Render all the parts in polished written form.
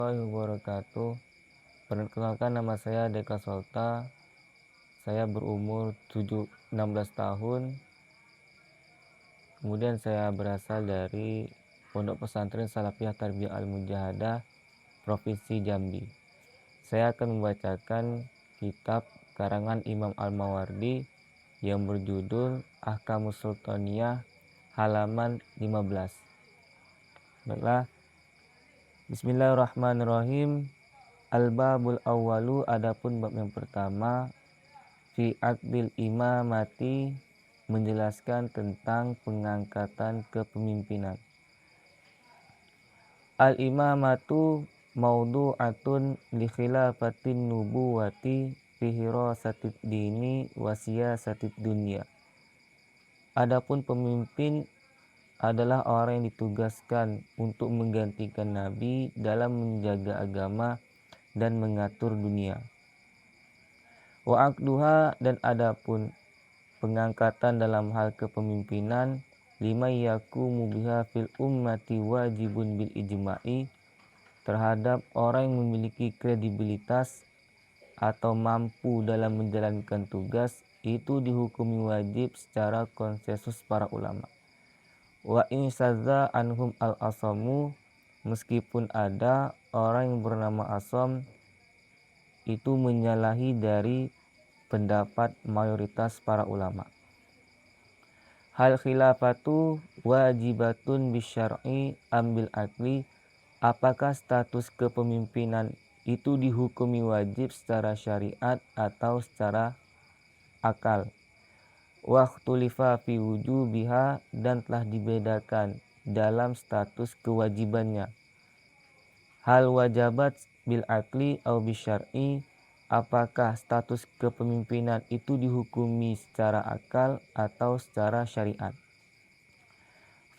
Wabarakatuh. Perkenalkan, nama saya Deka Solta. Saya berumur 16 tahun. Kemudian saya berasal dari Pondok Pesantren Salafiyah Tarbiyah Al-Mujahadah, Provinsi Jambi. Saya akan membacakan kitab karangan Imam Al-Mawardi yang berjudul Ahkamus Sultaniyah halaman 15. Baiklah. Bismillahirrahmanirrahim. Al-babul awwalu, adapun bab yang pertama, fi aqdil imamati, menjelaskan tentang pengangkatan kepemimpinan. Al-imamatu maudu'atun li khilafatin nubuwati fi hirasatid dini wa siyasatid dunya. Adapun pemimpin adalah orang yang ditugaskan untuk menggantikan nabi dalam menjaga agama dan mengatur dunia. Wa aqduha, dan adapun pengangkatan dalam hal kepemimpinan, lima yakumu biha fil ummati wajibun bil ijma'i, terhadap orang yang memiliki kredibilitas atau mampu dalam menjalankan tugas, itu dihukumi wajib secara konsensus para ulama. Wa in sadza anhum al-asamu, meskipun ada orang yang bernama Asam itu menyalahi dari pendapat mayoritas para ulama. Hal khilafatu wajibatun bisyar'i ambil akli, apakah status kepemimpinan itu dihukumi wajib secara syariat atau secara akal. Wakhtulifa fi wujubiha, dan telah dibedakan dalam status kewajibannya. Hal wajabat bil akli au bisyar'i, apakah status kepemimpinan itu dihukumi secara akal atau secara syariat.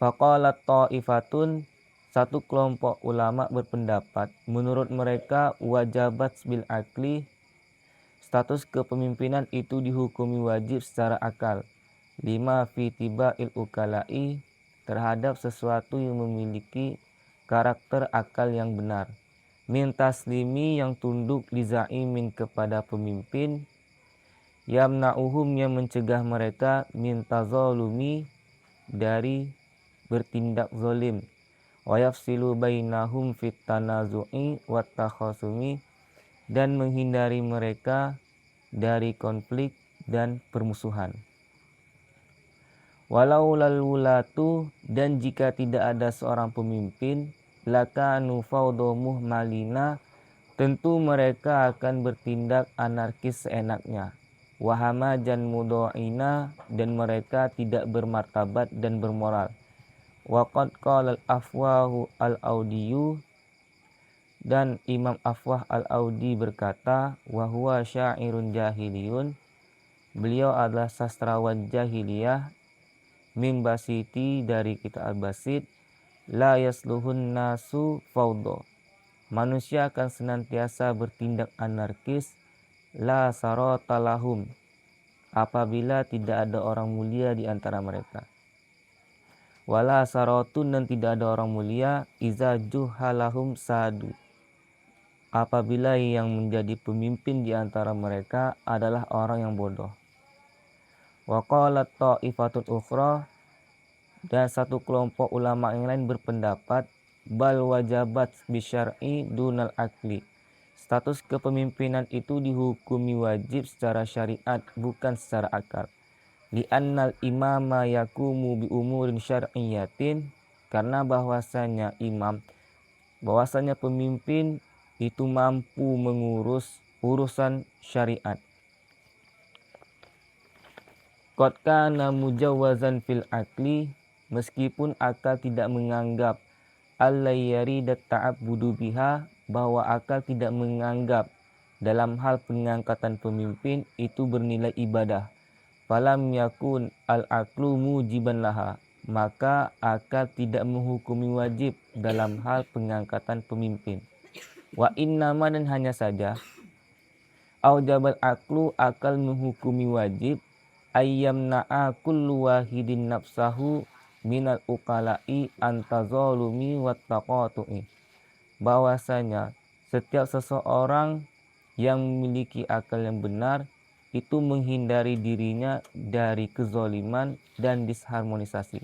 Faqalat ta'ifatun, satu kelompok ulama berpendapat, menurut mereka wajabat bil akli, status kepemimpinan itu dihukumi wajib secara akal. Lima fi tiba'il ukala'i, terhadap sesuatu yang memiliki karakter akal yang benar. Min taslimi, yang tunduk li za'imin, kepada pemimpin. Yamna'uhum, yang mencegah mereka. Min tazalumi, dari bertindak zalim. Wa yafsilu bainahum fit tanazu'i wat takhasumi, dan menghindari mereka dari konflik dan permusuhan. Walau lal wulatu, dan jika tidak ada seorang pemimpin, lakanu fawdo muhmalina, tentu mereka akan bertindak anarkis seenaknya. Wahamajan mudo'ina, dan mereka tidak bermartabat dan bermoral. Waqad qala al-afwahu al-audiyu, dan Imam Afwah al-Audi berkata, wahuwa syairun jahiliyun, beliau adalah sastrawan jahiliyah, mim basiti, dari kitab al-basit, la yasluhun nasu fawdo, manusia akan senantiasa bertindak anarkis, la sarata lahum, apabila tidak ada orang mulia di antara mereka. Wala sarotun, dan tidak ada orang mulia, iza juhalahum sadu, apabila yang menjadi pemimpin di antara mereka adalah orang yang bodoh. Wa qalat ta'ifatun ukhra, dan satu kelompok ulama yang lain berpendapat, bal wajabat bisyar'i dunal akli, status kepemimpinan itu dihukumi wajib secara syariat, bukan secara akal. Li'annal imama yakumu bi umurin syar'iyatin, karena bahwasanya pemimpin itu mampu mengurus urusan syariat. Qad kana mujawwazan fil akli, meskipun akal tidak menganggap, allayyaridat ta'abbudu biha, bahwa akal tidak menganggap dalam hal pengangkatan pemimpin itu bernilai ibadah. Falam yakun al-aqlu mujiban laha, maka akal tidak menghukumi wajib dalam hal pengangkatan pemimpin. Wa innama, dan hanya saja, aujabal aqlu, akal menghukumi wajib, ayyamna'a kullu wahidin nafsahu minal uqala'i antazalumi wat taqatu'i, bahwasanya setiap seseorang yang memiliki akal yang benar itu menghindari dirinya dari kezaliman dan disharmonisasi.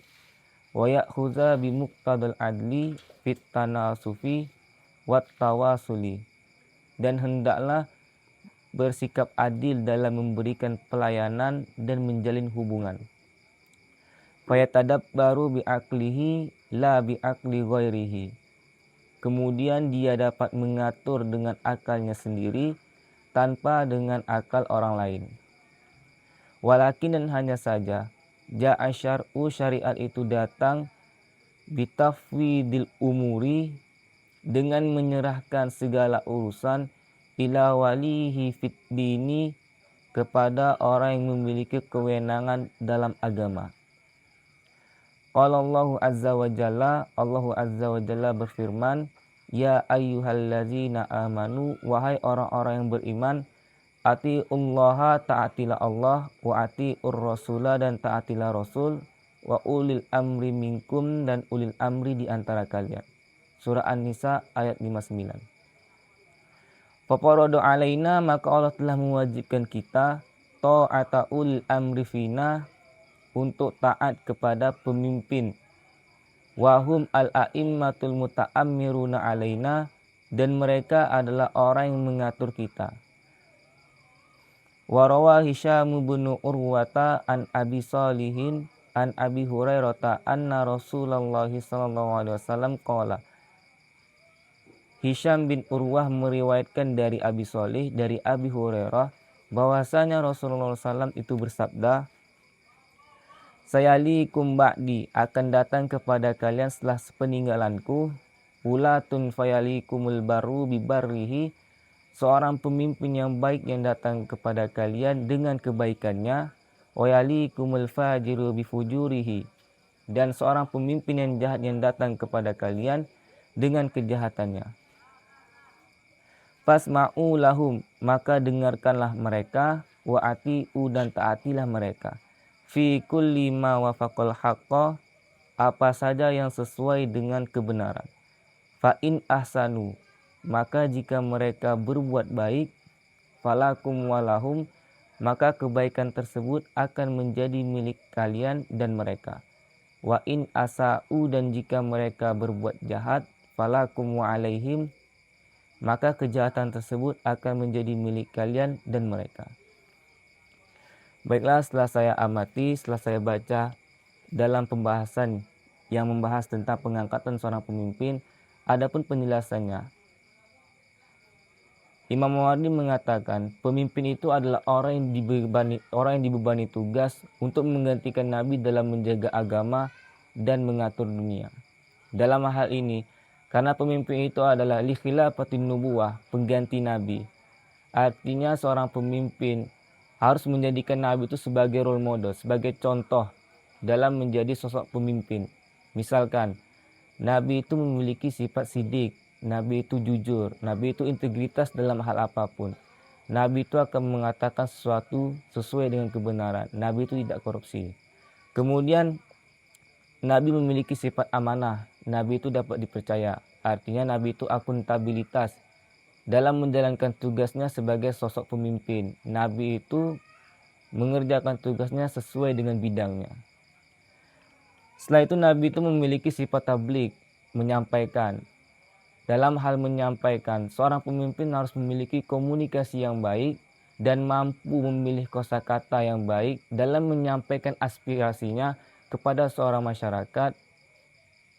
Wa ya'khudha bi muqtadal adli fit tanasufi wat tawasuli, dan hendaklah bersikap adil dalam memberikan pelayanan dan menjalin hubungan. Fayatadabbaru bi aqlihi la bi aqli ghairihi. Kemudian dia dapat mengatur dengan akalnya sendiri tanpa dengan akal orang lain. Walakin, dan hanya saja, ja'a syar'u, syariat itu datang bitafwidil umuri, dengan menyerahkan segala urusan ila walihi fid dini, kepada orang yang memiliki kewenangan dalam agama. Qala Allahu azza wa jalla, Allahu azza wa jalla berfirman, ya ayyuhallazina amanu, wahai orang-orang yang beriman, atiullaha, taatilah Allah, wa atiur rasula, dan taatilah Rasul, wa ulil amri minkum, dan ulil amri di antara kalian. Surah An-Nisa ayat 59. Fafaradu alaina, maka Allah telah mewajibkan kita ta'ata ulil amri fina, untuk taat kepada pemimpin. Wahum al-a'immatul muta'ammiruna alaina, dan mereka adalah orang yang mengatur kita. Warawa Hisham bin Urwata an Abi Salihin an Abi Hurairah anna Rasulullah sallallahu alaihi wasallam qala. Hisham bin Urwah meriwayatkan dari Abi Salih dari Abi Hurairah bahwasanya Rasulullah SAW itu bersabda, sayalikum ba'di, akan datang kepada kalian setelah sepeninggalanku, ulatun fayalikumul baru bibarrihi, seorang pemimpin yang baik yang datang kepada kalian dengan kebaikannya, wayalikumul fajiru bifujurihi, dan seorang pemimpin yang jahat yang datang kepada kalian dengan kejahatannya. Fasma'u lahum, maka dengarkanlah mereka, wa ati'u, dan taatilah mereka. Fi kulli ma wafaqal haqqa, apa saja yang sesuai dengan kebenaran. Fa in ahsanu, maka jika mereka berbuat baik, falakum walahum, maka kebaikan tersebut akan menjadi milik kalian dan mereka. Wa in asa'u, dan jika mereka berbuat jahat, falakum wa alaihim, maka kejahatan tersebut akan menjadi milik kalian dan mereka. Baiklah, setelah saya amati, setelah saya baca dalam pembahasan yang membahas tentang pengangkatan seorang pemimpin, adapun penjelasannya, Imam Mawardi mengatakan pemimpin itu adalah orang yang dibebani tugas untuk menggantikan Nabi dalam menjaga agama dan mengatur dunia. Dalam hal ini, karena pemimpin itu adalah li khilafatin nubuwah, pengganti Nabi. Artinya seorang pemimpin harus menjadikan Nabi itu sebagai role model, sebagai contoh dalam menjadi sosok pemimpin. Misalkan, Nabi itu memiliki sifat sidik, Nabi itu jujur, Nabi itu integritas dalam hal apapun. Nabi itu akan mengatakan sesuatu sesuai dengan kebenaran. Nabi itu tidak korupsi. Kemudian, Nabi memiliki sifat amanah, Nabi itu dapat dipercaya. Artinya Nabi itu akuntabilitas dalam menjalankan tugasnya sebagai sosok pemimpin. Nabi itu mengerjakan tugasnya sesuai dengan bidangnya. Setelah itu Nabi itu memiliki sifat tabligh, menyampaikan. Dalam hal menyampaikan, seorang pemimpin harus memiliki komunikasi yang baik dan mampu memilih kosakata yang baik dalam menyampaikan aspirasinya kepada seorang masyarakat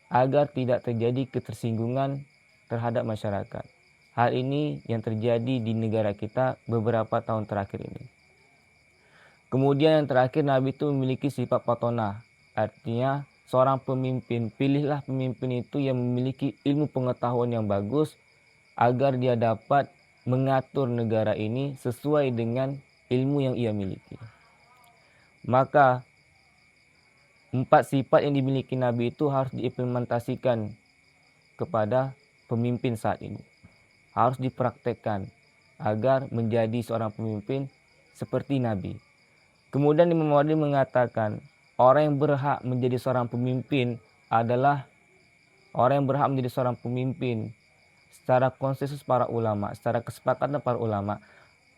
agar tidak terjadi ketersinggungan terhadap masyarakat. Hal ini yang terjadi di negara kita beberapa tahun terakhir ini. Kemudian yang terakhir, Nabi itu memiliki sifat patonah. Artinya seorang pemimpin, pilihlah pemimpin itu yang memiliki ilmu pengetahuan yang bagus agar dia dapat mengatur negara ini sesuai dengan ilmu yang ia miliki. Maka 4 sifat yang dimiliki Nabi itu harus diimplementasikan kepada pemimpin saat ini. Harus dipraktekkan agar menjadi seorang pemimpin seperti Nabi. Kemudian Imam Mawardi mengatakan orang yang berhak menjadi seorang pemimpin adalah orang yang berhak menjadi seorang pemimpin secara konsensus para ulama, secara kesepakatan para ulama,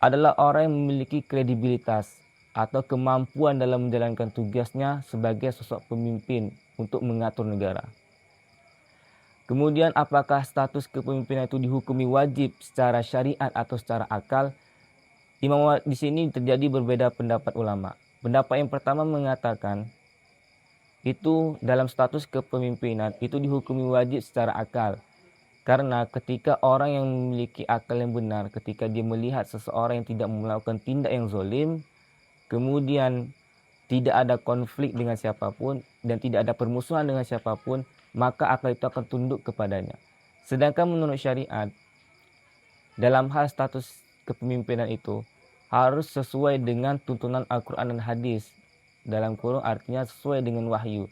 adalah orang yang memiliki kredibilitas atau kemampuan dalam menjalankan tugasnya sebagai sosok pemimpin untuk mengatur negara. Kemudian apakah status kepemimpinan itu dihukumi wajib secara syariat atau secara akal? Di sini terjadi berbeda pendapat ulama. Pendapat yang pertama mengatakan itu dalam status kepemimpinan itu dihukumi wajib secara akal. Karena ketika orang yang memiliki akal yang benar, ketika dia melihat seseorang yang tidak melakukan tindak yang zalim, kemudian tidak ada konflik dengan siapapun dan tidak ada permusuhan dengan siapapun, maka akal itu akan tunduk kepadanya. Sedangkan menurut syariat, dalam hal status kepemimpinan itu harus sesuai dengan tuntunan Al-Quran dan hadis. Dalam kurung artinya sesuai dengan wahyu.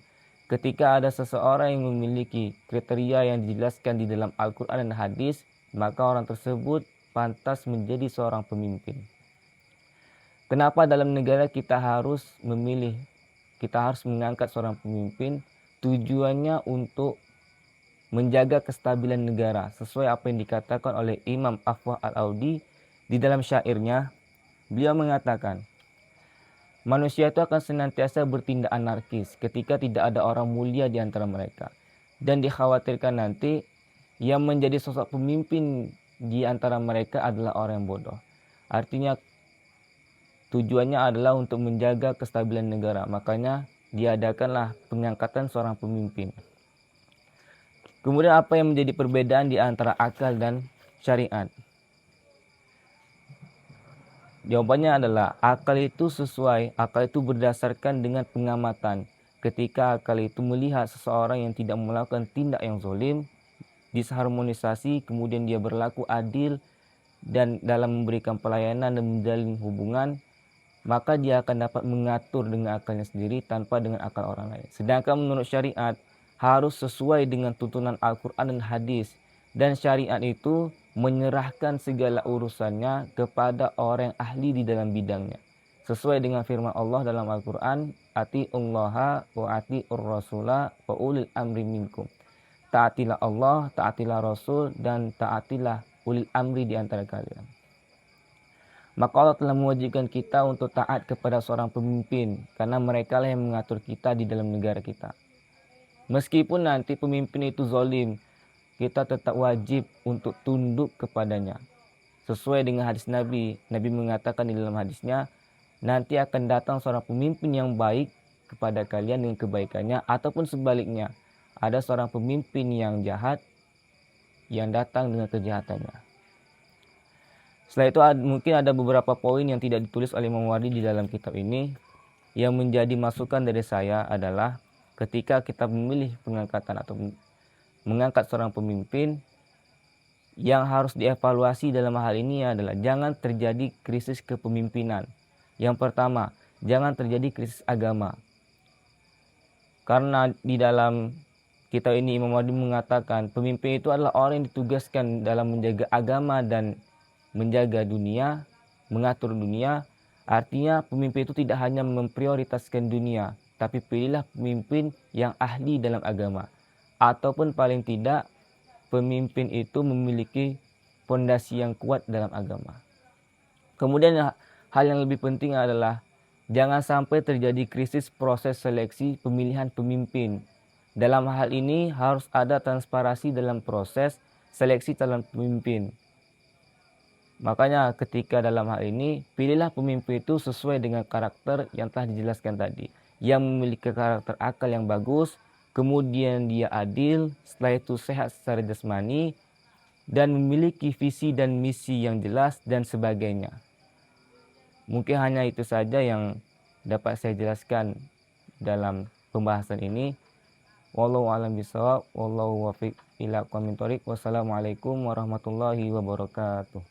Ketika ada seseorang yang memiliki kriteria yang dijelaskan di dalam Al-Quran dan hadis, maka orang tersebut pantas menjadi seorang pemimpin. Kenapa dalam negara kita harus memilih, kita harus mengangkat seorang pemimpin? Tujuannya untuk menjaga kestabilan negara sesuai apa yang dikatakan oleh Imam Afwah Al-Audi di dalam syairnya. Beliau mengatakan, manusia itu akan senantiasa bertindak anarkis ketika tidak ada orang mulia di antara mereka, dan dikhawatirkan nanti yang menjadi sosok pemimpin di antara mereka adalah orang yang bodoh. Artinya tujuannya adalah untuk menjaga kestabilan negara, makanya diadakanlah pengangkatan seorang pemimpin. Kemudian apa yang menjadi perbedaan di antara akal dan syariat? Jawabannya adalah akal itu berdasarkan dengan pengamatan. Ketika akal itu melihat seseorang yang tidak melakukan tindak yang zalim, disharmonisasi, kemudian dia berlaku adil dan dalam memberikan pelayanan dan menjalin hubungan, maka dia akan dapat mengatur dengan akalnya sendiri tanpa dengan akal orang lain. Sedangkan menurut syariat harus sesuai dengan tuntunan Al-Quran dan hadis. Dan syariat itu menyerahkan segala urusannya kepada orang yang ahli di dalam bidangnya. Sesuai dengan firman Allah dalam Al-Quran, ati'ullaha wa ati'ur rasula wa ulil amri minkum. Taatilah Allah, taatilah Rasul, dan taatilah ulil amri di antara kalian. Maka Allah telah mewajibkan kita untuk taat kepada seorang pemimpin, karena mereka lah yang mengatur kita di dalam negara kita. Meskipun nanti pemimpin itu zalim, kita tetap wajib untuk tunduk kepadanya. Sesuai dengan hadis Nabi, Nabi mengatakan di dalam hadisnya, nanti akan datang seorang pemimpin yang baik kepada kalian dengan kebaikannya, ataupun sebaliknya, ada seorang pemimpin yang jahat yang datang dengan kejahatannya. Setelah itu mungkin ada beberapa poin yang tidak ditulis oleh Imam Wardi di dalam kitab ini. Yang menjadi masukan dari saya adalah ketika kita memilih pengangkatan atau mengangkat seorang pemimpin, yang harus dievaluasi dalam hal ini adalah jangan terjadi krisis kepemimpinan. Yang pertama, jangan terjadi krisis agama. Karena di dalam kitab ini Imam Wardi mengatakan pemimpin itu adalah orang yang ditugaskan dalam menjaga agama dan menjaga dunia, mengatur dunia. Artinya pemimpin itu tidak hanya memprioritaskan dunia, tapi pilihlah pemimpin yang ahli dalam agama. Ataupun paling tidak pemimpin itu memiliki fondasi yang kuat dalam agama. Kemudian hal yang lebih penting adalah jangan sampai terjadi krisis proses seleksi pemilihan pemimpin. Dalam hal ini harus ada transparansi dalam proses seleksi calon pemimpin. Makanya ketika dalam hal ini, pilihlah pemimpin itu sesuai dengan karakter yang telah dijelaskan tadi. Yang memiliki karakter akal yang bagus, kemudian dia adil, setelah itu sehat secara jasmani, dan memiliki visi dan misi yang jelas dan sebagainya. Mungkin hanya itu saja yang dapat saya jelaskan dalam pembahasan ini. Wallahu a'lam bishawab, wallahu wafiq ila aqwamit thoriq. Wassalamualaikum warahmatullahi wabarakatuh.